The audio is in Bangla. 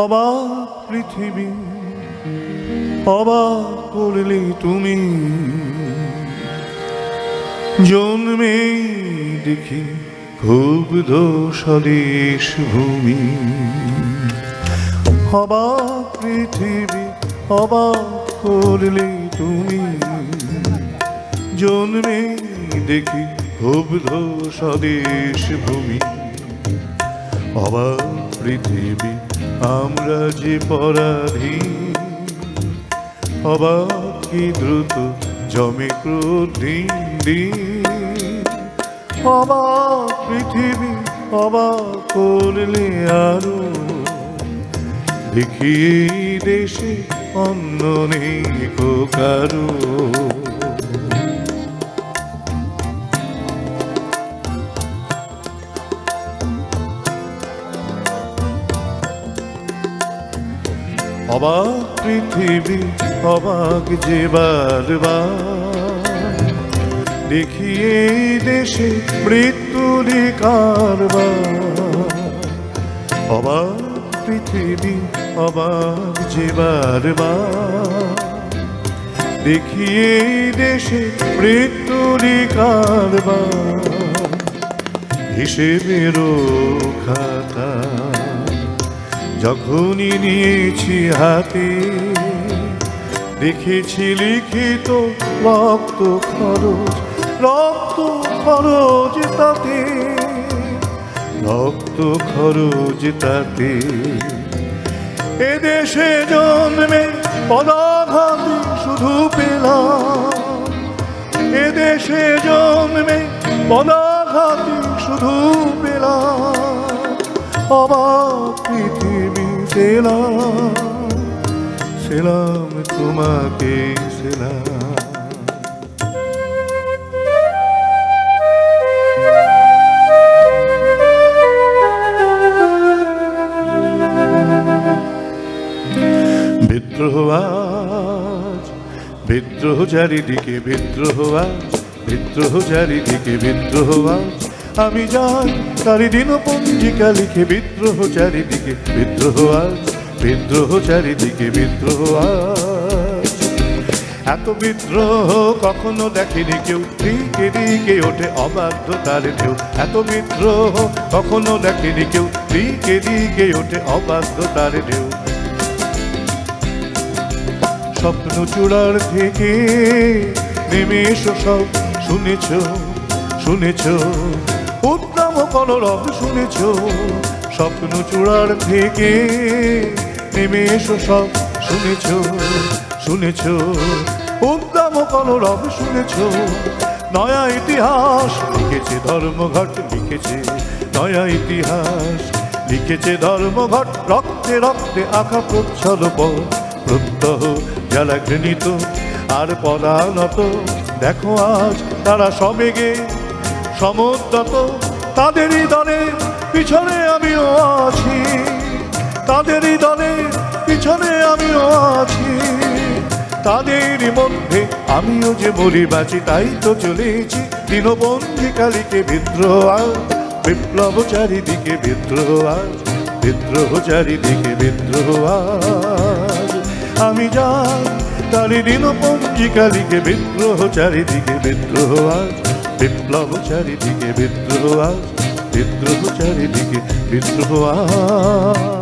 অবাক পৃথিবী অবাক করলে তুমি, জন্মে দেখি ক্ষুব্ধ স্বদেশ ভূমি। অবাক পৃথিবী অবাক করলে তুমি, জন্মে দেখি ক্ষুব্ধ স্বদেশ ভূমি। অবাক পৃথিবী আমরা যে পরাধীন, অবাক কি দ্রুত জমে ক্রোধ দিন দিন। অবাক পৃথিবী অবাক করলে আরো, দেখি এই দেশে অন্য নেই কো কারো। অবাক পৃথিবী অবাক যে বারবার, দেখি এই দেশে মৃত্যুর কারবার। অবাক পৃথিবী অবাক যে বারবার, দেখি এই দেশে মৃত্যুর কারবার। হিসেবেরও খাতা যখনই নিয়েছি হাতে, দেখেছি লিখিত রক্ত খরচ, রক্ত খরচ তাতে, রক্ত খরচ তাতে। এদেশে জন্মে পদাঘাতে শুধু পেলাম, এদেশে জন্মে পদাঘাতে শুধু পেলাম। অবাক পৃথিবী সেলাম, সেলাম তোমাকে সেলাম। বিদ্রোহ আজ, বিদ্রোহ চারিদিকে বিদ্রোহ আজ, বিদ্রোহ চারিদিকে বিদ্রোহ আজ। আমি যাই তারি দিন পঞ্জিকা লিখে, বিদ্রোহ চারিদিকে বিদ্রোহ আজ, বিদ্রোহ চারিদিকে বিদ্রোহ আজ। এত বিদ্রোহ কখনো দেখেনি কেউ, দিকে দিকে ওঠে অবাধ্যতার ঢেউ। এত বিদ্রোহ কখনো দেখেনি কেউ, দিকে দিকে ওঠে অবাধ্যতার ঢেউ। স্বপ্ন চূড়ার থেকে নেমে এসো সব, শুনেছ শুনেছ উদ্দাম কলরব শুনেছ। স্বপ্ন চূড়ার থেকে নেমে এসো সব, শুনেছ শুনেছ উদ্দাম কলরব শুনেছ। নয়া ইতিহাস লিখেছে ধর্মঘট, লিখেছে নয়া ইতিহাস লিখেছে ধর্মঘট। রক্তে রক্তে আঁকা প্রচ্ছদ পথ, প্রত্যহ যারা ঘৃণিত আর পদানত। দেখো আজ তারা সবেগে সমুদ্রত, তাদেরই দলে পিছনে আমিও আছি, তাদেরই দলে পিছনে আমিও আছি। তাদেরই মধ্যে আমিও যে মরি বাঁচি, তাই তো চলেছি দীনবন্ধী কালীকে বিদ্রোহ আজ। বিপ্লব চারিদিকে বিদ্রোহ আজ, বিদ্রোহ চারিদিকে বিদ্রোহ আজ। আমি যাই তারি দীনবন্ধী কালীকে বিদ্রোহ চারিদিকে বিদ্রোহ আজ। বিপ্লব চারিদিকে বিদ্রোহ আজ, বিদ্রোহ চারিদিকে বিদ্রোহ আজ।